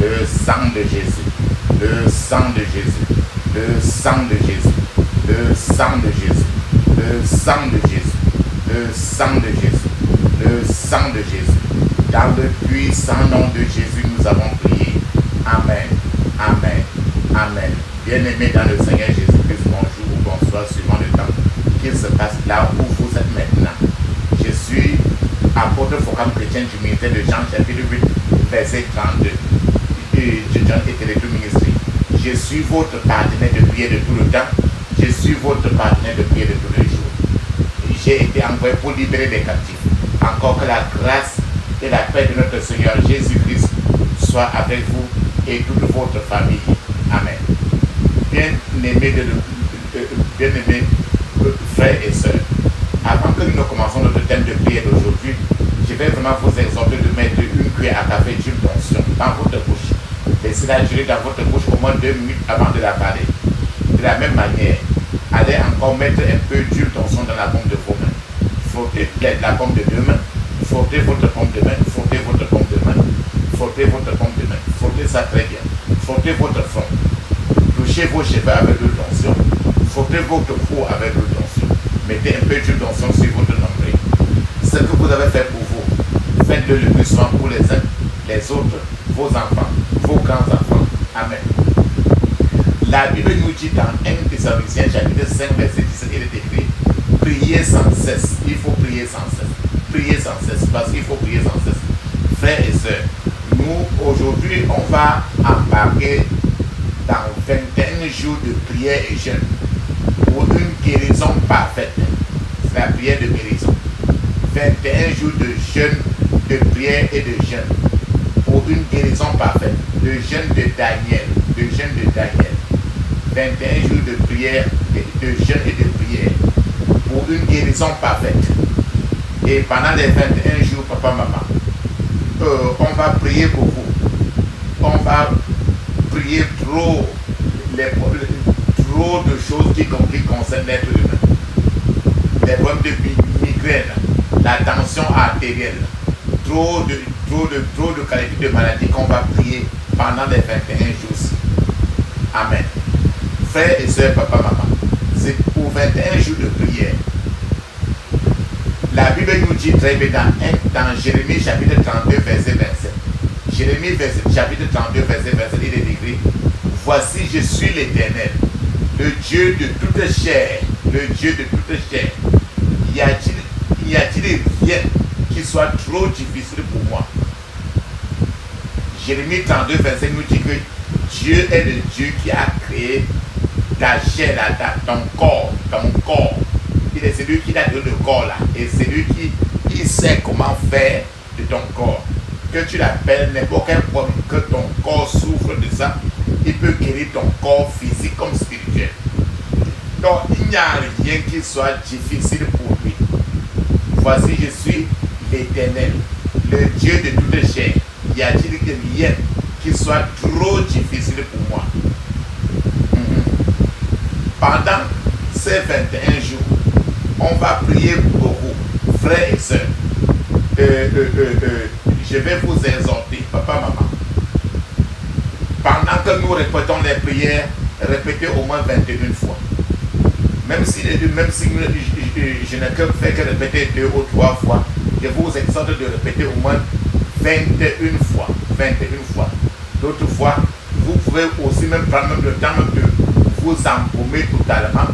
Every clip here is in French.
le sang de Jésus, le sang de Jésus, le sang de Jésus, le sang de Jésus, le sang de Jésus, le sang de Jésus, le sang de Jésus. Dans le puissant nom de Jésus, nous avons prié. Amen, amen, amen. Bien-aimés dans le Seigneur Jésus-Christ, bonjour ou bonsoir, suivant le temps qu'il se passe là où vous êtes maintenant. Je suis apôtre Forum chrétien du ministère de Jean, chapitre 8, verset 32. De John et Télétour Ministry. Je suis votre partenaire de prière de tout le temps. Je suis votre partenaire de prière de tous les jours. J'ai été envoyé pour libérer les captifs. Encore que la grâce et la paix de notre Seigneur Jésus-Christ soient avec vous et toute votre famille. Amen. Bien-aimés frères et sœurs, avant que nous ne commençons notre thème de prière d'aujourd'hui, je vais vraiment vous exhorter de mettre une cuillère à café d'huile d'onction dans votre bouche. Laissez-la durer dans votre bouche au moins 2 minutes avant de la parler. De la même manière, allez encore mettre un peu d'huile d'onction dans la paume de vos mains. Frottez la paume de 2 mains. Frottez votre paume de main. Frottez votre paume de main. Frottez votre paume de main. Frottez ça très bien. Frottez votre front. Touchez vos cheveux avec l'huile d'onction. Frottez votre cou avec l'huile d'onction. Mettez un peu d'huile d'onction sur votre nombril. Ce que vous avez fait pour vous, faites-le le plus souvent pour les uns, les autres, vos enfants, vos grands-enfants. Amen. La Bible nous dit dans 1 Thessaloniciens chapitre 5 verset 17, il est écrit: priez sans cesse. Il faut prier sans cesse. Priez sans cesse, parce qu'il faut prier sans cesse. Frères et sœurs, nous aujourd'hui on va embarquer dans 21 jours de prière et jeûne pour une guérison parfaite. C'est la prière de guérison. 21 jours de jeûne, de prière et de jeûne pour une guérison parfaite. Le jeûne de Daniel. Le jeûne de Daniel. 21 jours de prière, de jeûne et de prière pour une guérison parfaite. Et pendant les 21 jours, papa, maman, on va prier beaucoup. On va prier trop de choses qui concernent l'être humain. Les problèmes de migraine, la tension artérielle, trop de qualité de maladie qu'on va prier pendant les 21 jours. Amen. Frères et sœurs, papa, maman, c'est pour 21 jours de prière. La Bible nous dit très bien dans Jérémie chapitre 32 verset 27. Jérémie chapitre 32 verset 27, il est écrit: voici, je suis l'Éternel, le Dieu de toute chair, le Dieu de toute chair. Y a-t-il rien qui soit trop difficile pour moi? Jérémie 32 verset nous dit que Dieu est le Dieu qui a créé ta chair, ton corps. Il est celui qui a donné le corps là. Et c'est lui qui sait comment faire de ton corps. Que tu l'appelles n'importe quel problème, que ton corps souffre de ça, il peut guérir ton corps physique comme spirituel. Donc il n'y a rien qui soit difficile pour lui. Voici, je suis l'Éternel, le Dieu de toute chair. Y a-t-il rien qui soit trop difficile pour moi? Pendant ces 21 jours, on va prier beaucoup. Frères et sœurs, je vais vous exhorter, papa, maman. Pendant que nous répétons les prières, répétez au moins 21 fois. Même si je n'ai que fait que répéter 2 ou 3 fois, je vous exhorte de répéter au moins 21 fois. 21 fois. D'autres fois, vous pouvez aussi même prendre le temps de vous embaumer totalement.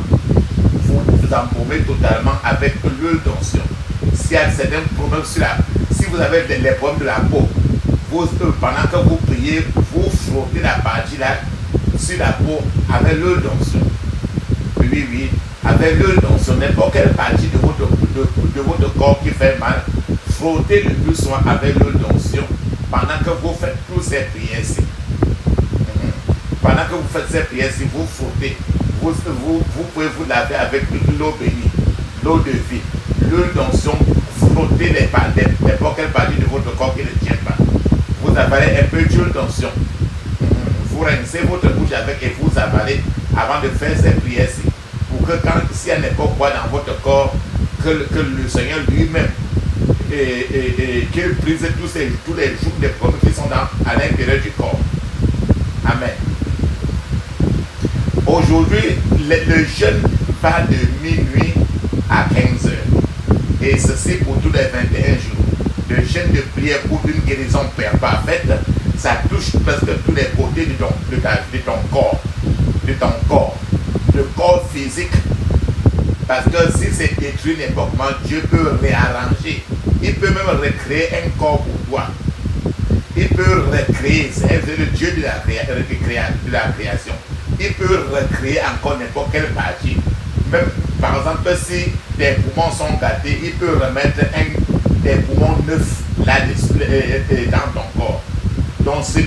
Vous embaumer totalement avec l'huile d'onction. S'il y a certains problèmes si vous avez des problèmes de la peau, pendant que vous priez, vous frottez la partie là sur la peau avec l'huile d'onction. Oui, avec l'huile d'onction, n'importe quelle partie de votre corps qui fait mal, frottez le plus souvent avec l'huile d'onction pendant que vous faites toutes ces prières-ci. Pendant que vous faites ces prières-ci, vous frottez. Vous pouvez vous laver avec l'eau bénie, l'eau de vie, l'huile d'onction, frottez n'importe quelle partie de votre corps qui ne tient pas. Vous avalez un peu d'huile d'onction. Vous rincez votre bouche avec et vous avalez avant de faire ces prières-ci. Pour que s'il y a n'importe quoi dans votre corps, que le Seigneur lui-même, qu'il brise tous les jours des problèmes qui sont à l'intérieur du corps. Amen. Aujourd'hui, le jeûne va de minuit à 15 heures. Et ceci pour tous les 21 jours. Le jeûne de prière pour une guérison parfaite, ça touche presque tous les côtés de ton corps. De ton corps. Le corps physique. Parce que si c'est détruit n'importe comment, Dieu peut réarranger. Il peut même recréer un corps pour toi. Il peut recréer. C'est le Dieu de la création. Il peut recréer encore n'importe quelle partie. Même, par exemple, si tes poumons sont gâtés, il peut remettre des poumons neufs là-dessus, dans ton corps. Donc, c'est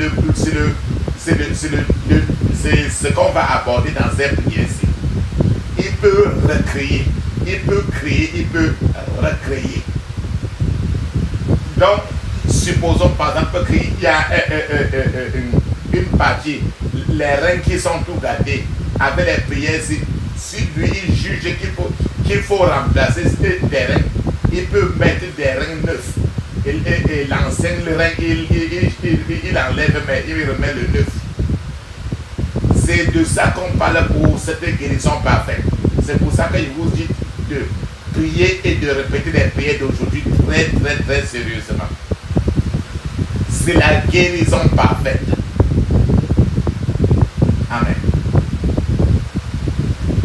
ce qu'on va aborder dans cette prière-ci. Il peut recréer, il peut créer, il peut recréer. Donc, supposons par exemple qu'il y a une partie, les reins qui sont tout gâtés, avec les prières, si lui il juge qu'il faut remplacer des reins, il peut mettre des reins neufs. Il enseigne le rein, il enlève, mais il remet le neuf. C'est de ça qu'on parle pour cette guérison parfaite. C'est pour ça que je vous dis de prier et de répéter les prières d'aujourd'hui très sérieusement. C'est la guérison parfaite. Amen.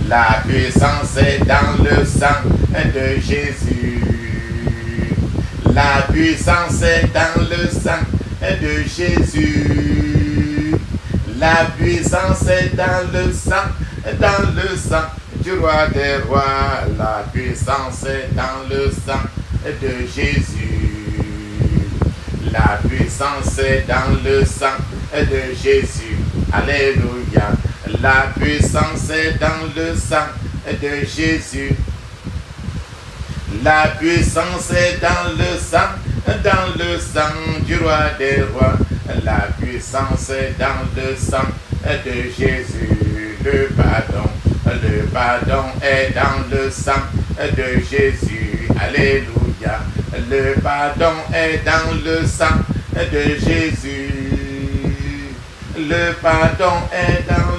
La puissance est dans le sang de Jésus. La puissance est dans le sang de Jésus. La puissance est dans le sang du roi des rois. La puissance est dans le sang de Jésus. La puissance est dans le sang de Jésus. Alléluia. La puissance est dans le sang de Jésus. La puissance est dans le sang du roi des rois. La puissance est dans le sang de Jésus. Le pardon est dans le sang de Jésus. Alléluia. Le pardon est dans le sang de Jésus. Le pardon est dans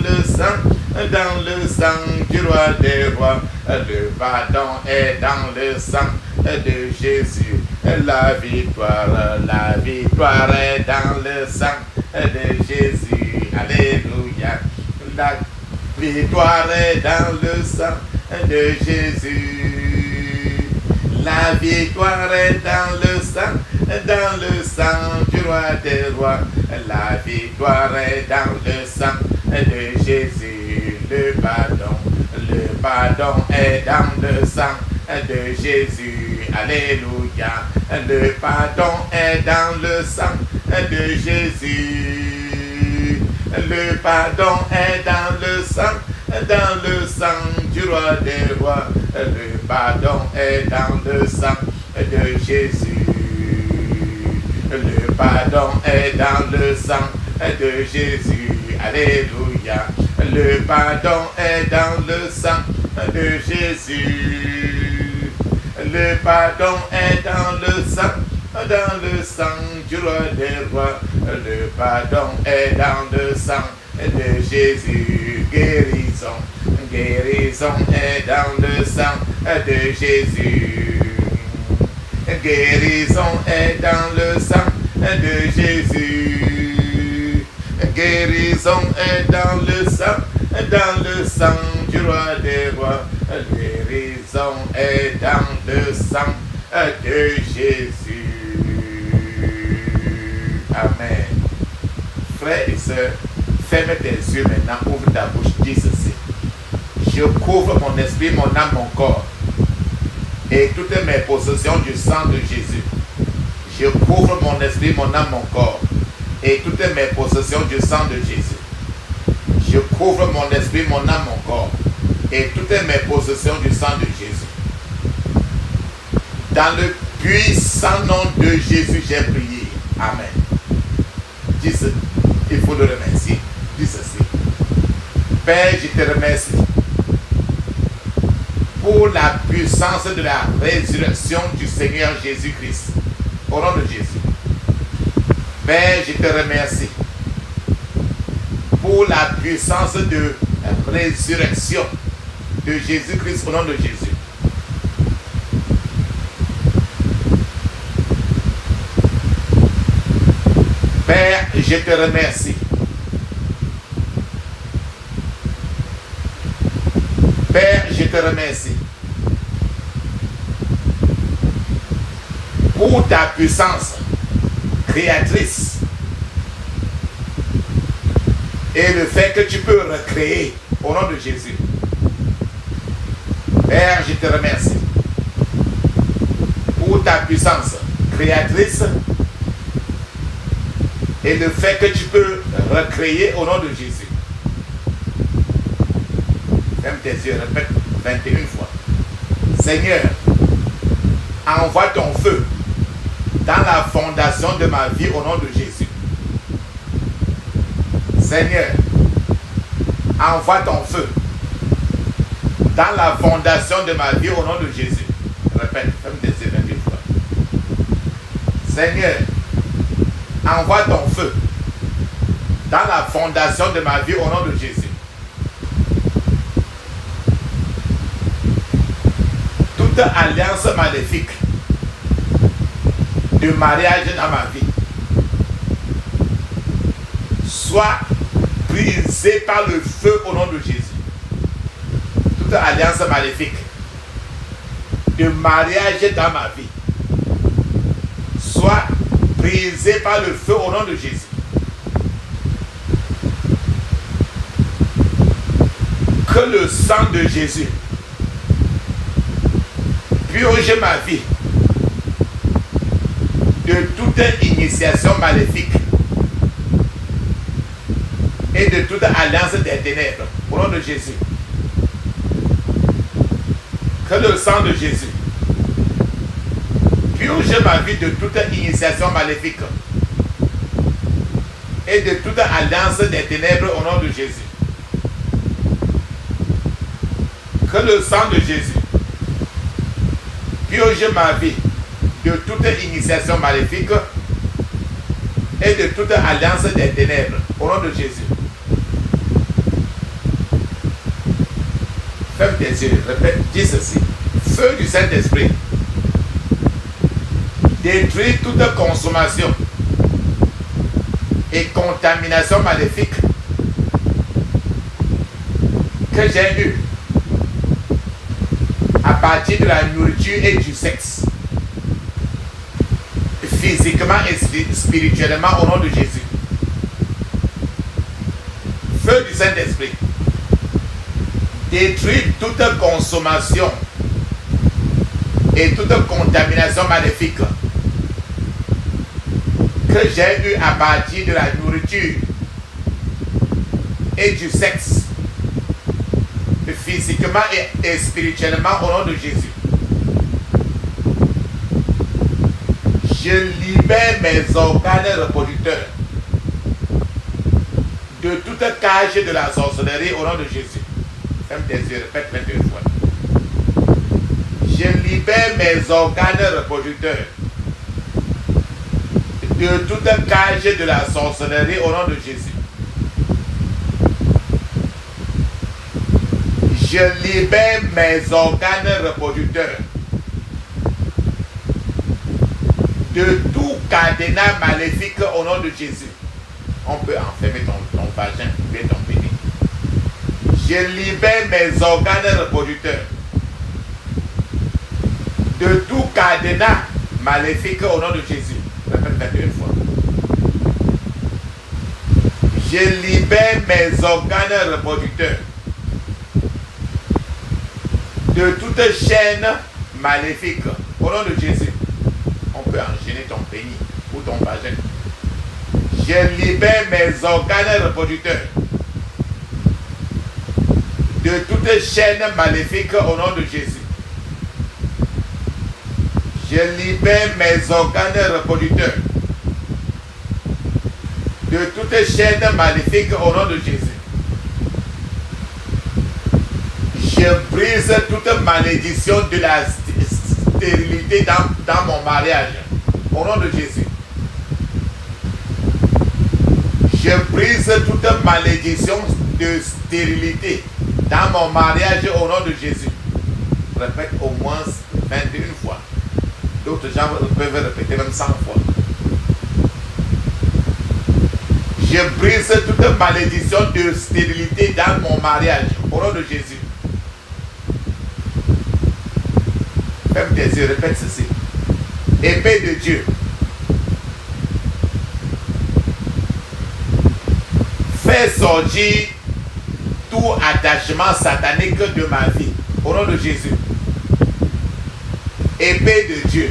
le sang du roi des rois. Le pardon est dans le sang de Jésus. La victoire est dans le sang de Jésus. Alléluia. La victoire est dans le sang de Jésus. La victoire est dans le sang du roi des rois. La victoire est dans le sang de Jésus. Le pardon est dans le sang de Jésus. Alléluia. Le pardon est dans le sang de Jésus. Le pardon est dans le sang du roi des rois. Le pardon est dans le sang de Jésus. Le pardon est dans le sang de Jésus. Alléluia. Le pardon est dans le sang de Jésus. Le pardon est dans le sang du roi des rois. Le pardon est dans le sang de Jésus. Guérison est dans le sang de Jésus. Guérison est dans le sang de Jésus. Guérison est dans le sang du roi des rois. Guérison est dans le sang de Jésus. Amen. Frères et sœurs, ferme tes yeux maintenant, ouvre ta bouche, dis ceci. Je couvre mon esprit, mon âme, mon corps et toutes mes possessions du sang de Jésus. Je couvre mon esprit, mon âme, mon corps et toutes mes possessions du sang de Jésus. Je couvre mon esprit, mon âme, mon corps et toutes mes possessions du sang de Jésus. Dans le puissant nom de Jésus, j'ai prié. Amen. Dis ceci. Il faut le remercier. Dis ceci. Père, je te remercie pour la puissance de la résurrection du Seigneur Jésus-Christ. Au nom de Jésus. Père, je te remercie pour la puissance de résurrection de Jésus-Christ, au nom de Jésus. Père, je te remercie. Père, je te remercie pour ta puissance créatrice et le fait que tu peux recréer au nom de Jésus. Père, je te remercie pour ta puissance créatrice et le fait que tu peux recréer au nom de Jésus. Ferme tes yeux, répète 21 fois. Seigneur, envoie ton feu dans la fondation de ma vie au nom de Jésus. Seigneur, envoie ton feu dans la fondation de ma vie au nom de Jésus. Répète, ferme tes yeux 21 fois. Seigneur, envoie ton feu dans la fondation de ma vie au nom de Jésus. Toute alliance maléfique de mariage dans ma vie soit brisée par le feu au nom de Jésus. Toute alliance maléfique de mariage dans ma vie soit brisée par le feu au nom de Jésus. Que le sang de Jésus purge ma vie de toute initiation maléfique et de toute alliance des ténèbres au nom de Jésus. Que le sang de Jésus purge ma vie de toute initiation maléfique et de toute alliance des ténèbres au nom de Jésus. Que le sang de Jésus purge ma vie de toute initiation maléfique et de toute alliance des ténèbres au nom de Jésus. Ferme tes yeux, répète, dis ceci. Feu du Saint-Esprit, détruit toute consommation et contamination maléfique que j'ai eue à partir de la nourriture et du sexe, physiquement et spirituellement au nom de Jésus. Feu du Saint-Esprit, détruit toute consommation et toute contamination maléfique que j'ai eue à partir de la nourriture et du sexe, physiquement et spirituellement au nom de Jésus. Je libère mes organes reproducteurs de toute cage de la sorcellerie au nom de Jésus. Ferme tes yeux, répète 21 fois. Je libère mes organes reproducteurs de toute cage de la sorcellerie au nom de Jésus. Je libère mes organes reproducteurs de tout cadenas maléfique au nom de Jésus. On peut enfermer ton vagin et ton pénis. Je libère mes organes reproducteurs de tout cadenas maléfique au nom de Jésus. Répète 21 fois. Je libère mes organes reproducteurs de toute chaîne maléfique au nom de Jésus. On peut enchaîner ton pénis ou ton vagin. Je libère mes organes reproducteurs de toute chaîne maléfique au nom de Jésus. Je libère mes organes reproducteurs de toute chaîne maléfique au nom de Jésus. Je brise toute malédiction de la stérilité dans mon mariage. Au nom de Jésus. Je brise toute malédiction de stérilité dans mon mariage au nom de Jésus. Répète au moins 21 fois. D'autres gens peuvent répéter même 100 fois. Je brise toute malédiction de stérilité dans mon mariage au nom de Jésus. Ferme tes yeux, répète ceci. Épée de Dieu. Fais sortir tout attachement satanique de ma vie au nom de Jésus. Épée de Dieu.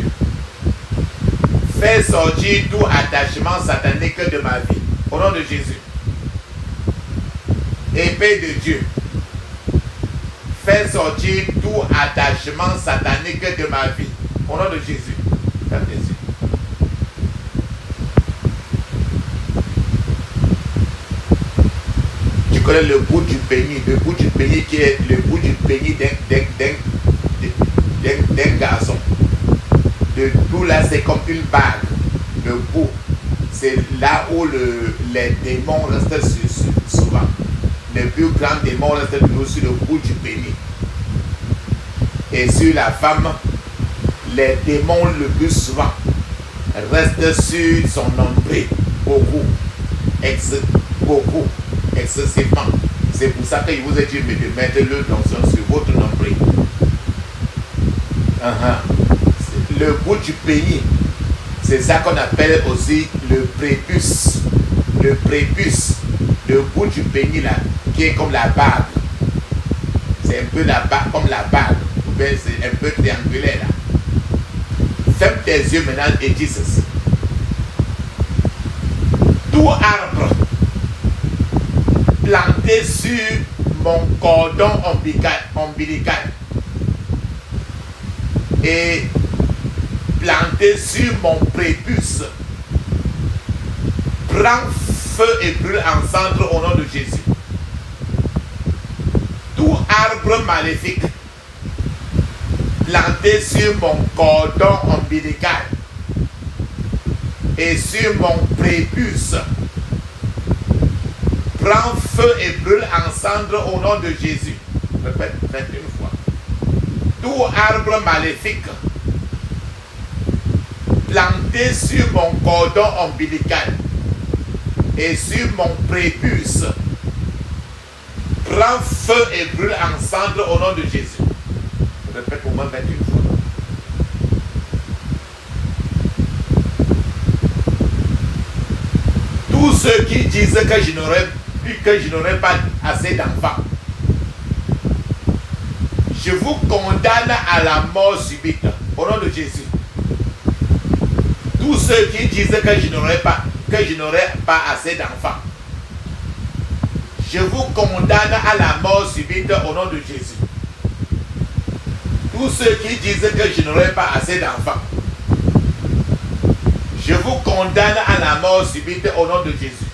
Fais sortir tout attachement satanique de ma vie au nom de Jésus. Épée de Dieu. Fais sortir tout attachement satanique de ma vie au nom de Jésus. Ferme tes yeux. Tu connais le bout du pénis qui est le bout du pénis d'un garçon. Le bout là, c'est comme une bague. Le bout, c'est là où les démons restent souvent. Les plus grands démons restent toujours sur le bout du pénis. Et sur la femme, les démons le plus souvent restent sur son nombril. Beaucoup. Excessivement. C'est pour ça que je vous ai dit de mettre le lotion sur votre nombril. Le bout du pénis, c'est ça qu'on appelle aussi le prépuce. Le prépuce, le bout du pénis là, qui est comme la bague. C'est un peu la bague, comme la bague. C'est un peu triangulaire là. Ferme tes yeux maintenant et dis ceci. Tout arbre planté sur mon cordon ombilical et planté sur mon prépuce prend feu et brûle en cendres au nom de Jésus. Tout arbre maléfique planté sur mon cordon ombilical et sur mon prépuce prend feu et brûle en cendres au nom de Jésus. Répète 21 fois. Tout arbre maléfique planté sur mon cordon ombilical et sur mon prépuce prend feu et brûle en cendres au nom de Jésus. Répète au moins 21 fois. Tous ceux qui disent que je n'aurai pas assez d'enfants, je vous condamne à la mort subite au nom de Jésus. Tous ceux qui disent que je n'aurai pas assez d'enfants, je vous condamne à la mort subite au nom de Jésus. Tous ceux qui disent que je n'aurai pas assez d'enfants, je vous condamne à la mort subite au nom de Jésus.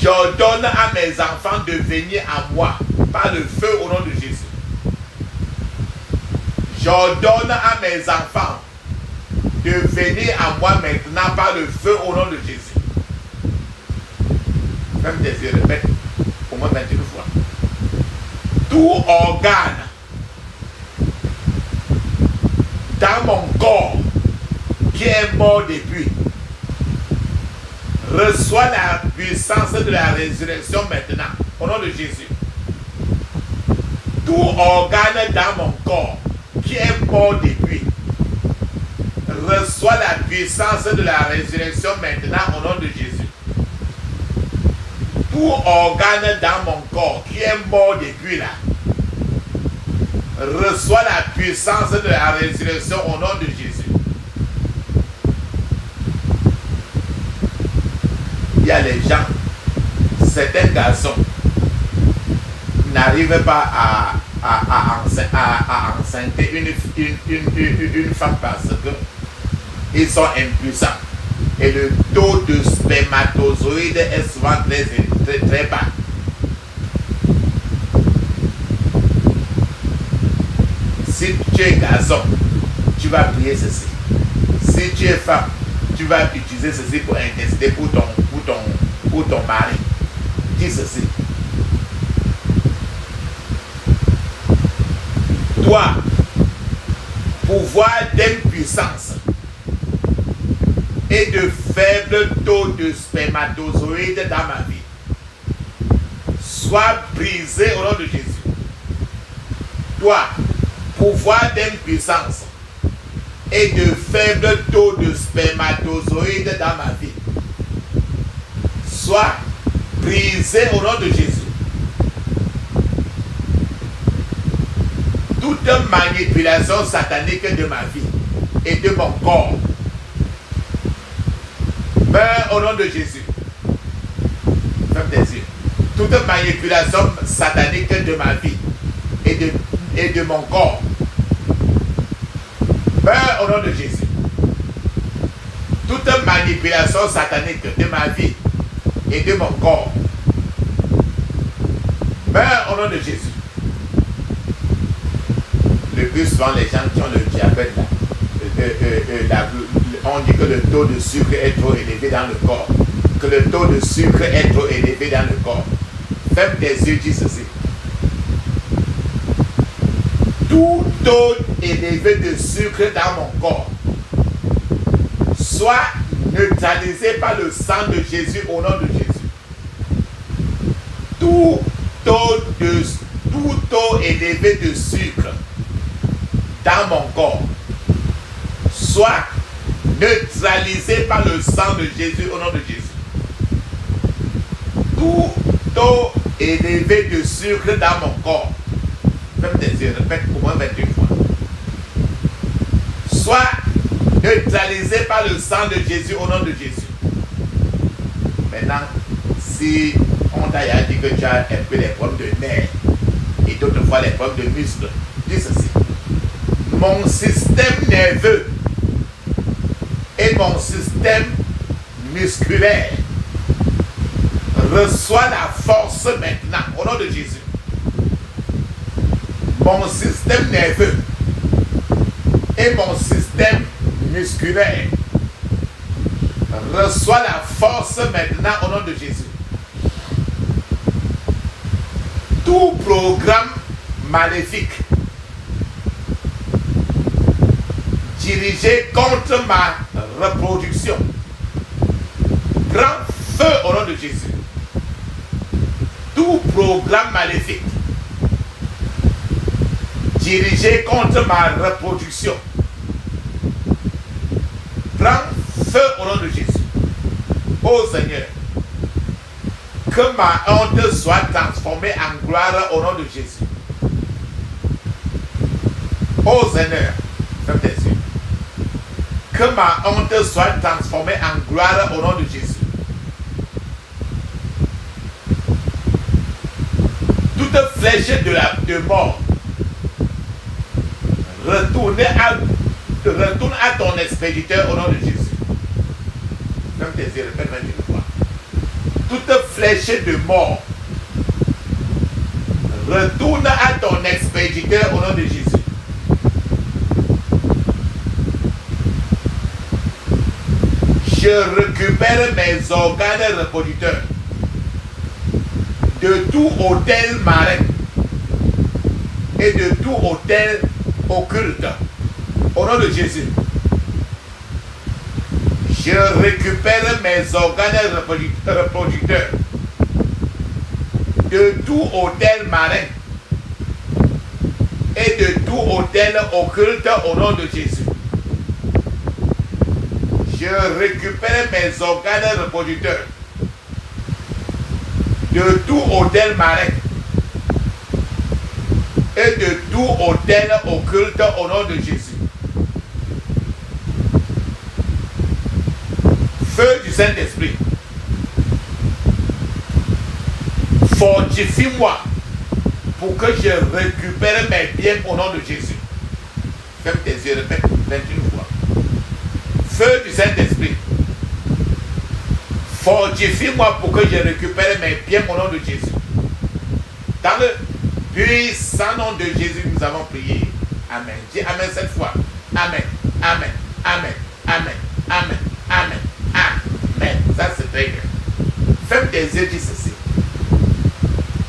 J'ordonne à mes enfants de venir à moi par le feu au nom de Jésus. J'ordonne à mes enfants de venir à moi maintenant par le feu au nom de Jésus. Même tes yeux, répète au moins 21 fois. Tout organe dans mon corps qui est mort depuis reçoit la puissance de la résurrection maintenant au nom de Jésus. Tout organe dans mon corps qui est mort depuis reçoit la puissance de la résurrection maintenant au nom de Jésus. Tout organe dans mon corps qui est mort depuis là reçoit la puissance de la résurrection au nom de Jésus. Il y a les gens, certains garçons n'arrivent pas à enceinte une femme parce que ils sont impuissants. Et le taux de spermatozoïdes est souvent très bas. Si tu es garçon, tu vas prier ceci. Si tu es femme, tu vas utiliser ceci pour intercéder pour ton mari. Dis ceci. Toi, pouvoir d'impuissance et de faible taux de spermatozoïdes dans ma vie, sois brisé au nom de Jésus. Toi, pouvoir d'impuissance et de faible taux de spermatozoïdes dans ma vie, sois brisé au nom de Jésus. Toute manipulation satanique de ma vie et de mon corps, meurs au nom de Jésus. Ferme tes yeux. Toute manipulation satanique de ma vie et de mon corps, meurs au nom de Jésus. Toute manipulation satanique de ma vie et de mon corps, meurs au nom de Jésus. Le plus souvent, les gens qui ont le diabète, on dit que le taux de sucre est trop élevé dans le corps. Que le taux de sucre est trop élevé dans le corps. Ferme tes yeux, dis ceci. Tout taux élevé de sucre dans mon corps soit neutralisé par le sang de Jésus au nom de Jésus. Tout taux élevé de sucre dans mon corps soit neutralisé par le sang de Jésus au nom de Jésus. Tout taux élevé de sucre dans mon corps, même tes yeux, répète au moins 21 fois, soit neutralisé par le sang de Jésus au nom de Jésus. Maintenant, si on t'a dit que tu as un peu les problèmes de nerfs et d'autres fois les problèmes de muscles, dis ceci. Mon système nerveux et mon système musculaire reçoit la force maintenant au nom de Jésus. Mon système nerveux et mon système musculaire reçoit la force maintenant au nom de Jésus. Tout programme maléfique dirigé contre ma reproduction prend feu au nom de Jésus. Tout programme maléfique dirigé contre ma reproduction prend feu au nom de Jésus. Ô Seigneur, que ma honte soit transformée en gloire au nom de Jésus. Ô Seigneur, ferme tes yeux. Que ma honte soit transformée en gloire au nom de Jésus. Toute flèche de mort retourne à ton expéditeur au nom de Jésus. Ferme tes yeux, répète 21 fois. Toute flèche de mort retourne à ton expéditeur au nom de Jésus. Je récupère mes organes reproducteurs de tout hôtel marin et de tout hôtel occulte au nom de Jésus. Je récupère mes organes reproducteurs de tout hôtel marin et de tout hôtel occulte au nom de Jésus. Je récupère mes organes reproducteurs de tout hôtel marin et de tout hôtel occulte au nom de Jésus. Feu du Saint-Esprit, fortifie-moi pour que je récupère mes biens au nom de Jésus. Ferme tes yeux, répète 21 fois. Feu du Saint-Esprit, fortifie-moi pour que je récupère mes biens au nom de Jésus. Dans le puissant nom de Jésus, nous avons prié. Amen. Dis Amen cette fois. Amen. Amen. Amen. Amen. Amen. Amen. Ça, c'est très bien. Ferme tes yeux, dis ceci.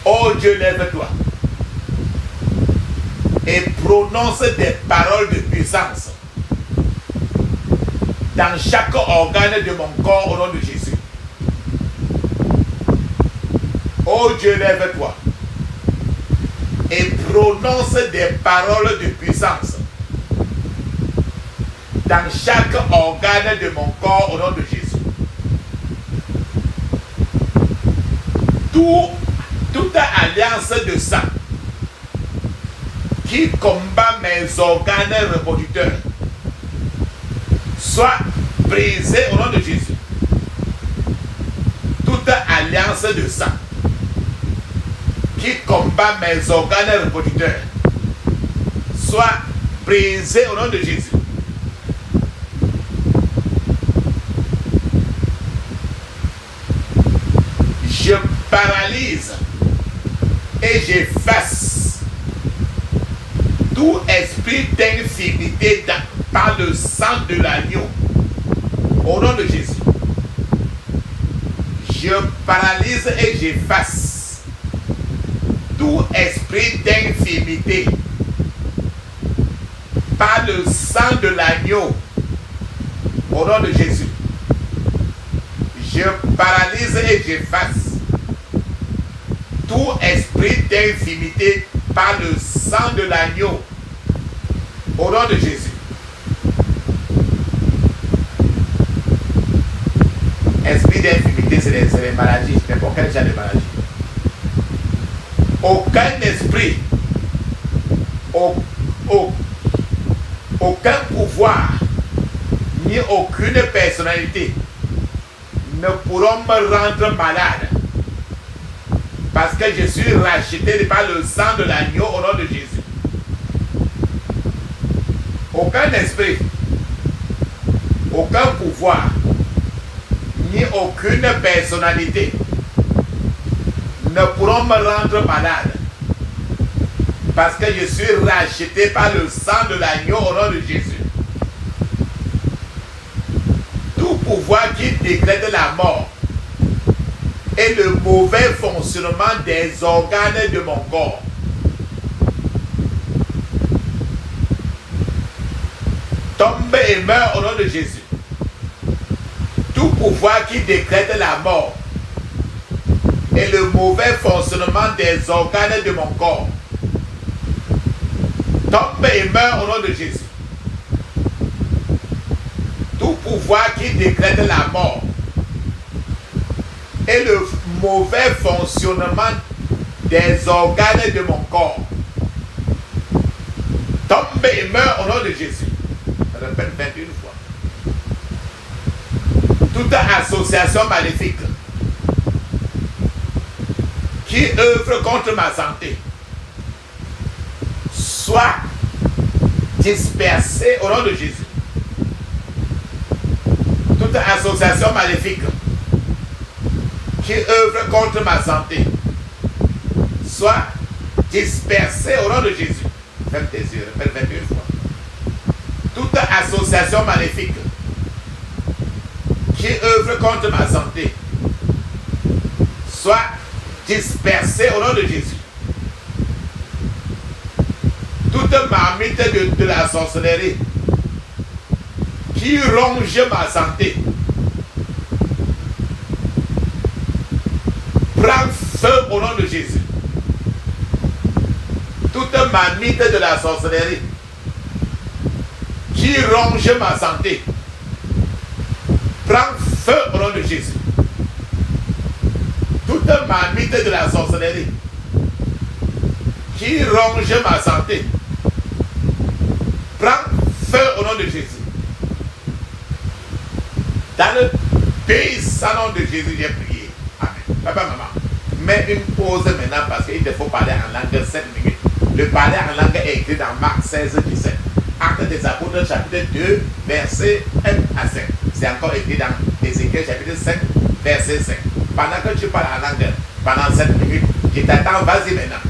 Oh Dieu, lève-toi et prononce des paroles de puissance dans chaque organe de mon corps au nom de Jésus. Oh Dieu, lève-toi et prononce des paroles de puissance dans chaque organe de mon corps au nom de Jésus. Toute alliance de sang qui combat mes organes reproducteurs soit brisée au nom de Jésus. Toute alliance de sang qui combat mes organes reproducteurs soit brisée au nom de Jésus. Je paralyse et j'efface tout esprit d'infirmité par le sang de l'agneau au nom de Jésus. Je paralyse et j'efface tout esprit d'infirmité par le sang de l'agneau au nom de Jésus. Je paralyse et j'efface tout esprit d'infirmité par le sang de l'agneau au nom de Jésus. Esprit d'infirmité, c'est les maladies, n'importe quel genre de maladie. Aucun esprit, aucun pouvoir, ni aucune personnalité ne pourront me rendre malade. Parce que je suis racheté par le sang de l'agneau au nom de Jésus. Aucun esprit, aucun pouvoir, ni aucune personnalité ne pourront me rendre malade. Parce que je suis racheté par le sang de l'agneau au nom de Jésus. Tout pouvoir qui décrète la mort et le mauvais fonctionnement des organes de mon corps tombe et meurt au nom de Jésus. Tout pouvoir qui décrète la mort et le mauvais fonctionnement des organes de mon corps tombe et meurt au nom de Jésus. Tout pouvoir qui décrète la mort et le mauvais fonctionnement des organes de mon corps tombe et meurt au nom de Jésus. Je répète 21 fois. Toute association maléfique qui œuvre contre ma santé soit dispersée au nom de Jésus. Toute association maléfique qui œuvre contre ma santé soit dispersée au nom de Jésus. Ferme tes yeux, répète 21 fois. Toute association maléfique qui œuvre contre ma santé soit dispersée au nom de Jésus. Toute marmite de la sorcellerie qui ronge ma santé prend feu au nom de Jésus. Toute marmite de la sorcellerie qui ronge ma santé prend feu au nom de Jésus. Toute marmite de la sorcellerie qui ronge ma santé prend feu au nom de Jésus. Dans le puissant nom de Jésus, j'ai prié. Amen. Papa, maman, mets une pause maintenant parce qu'il te faut parler en langue 7 minutes. Le parler en langue est écrit dans Marc 16, 17. Actes des Apôtres, chapitre 2, verset 1 à 5. C'est encore écrit dans Ézéchiel, chapitre 5, verset 5. Pendant que tu parles en langue, pendant 7 minutes, je t'attends, vas-y maintenant.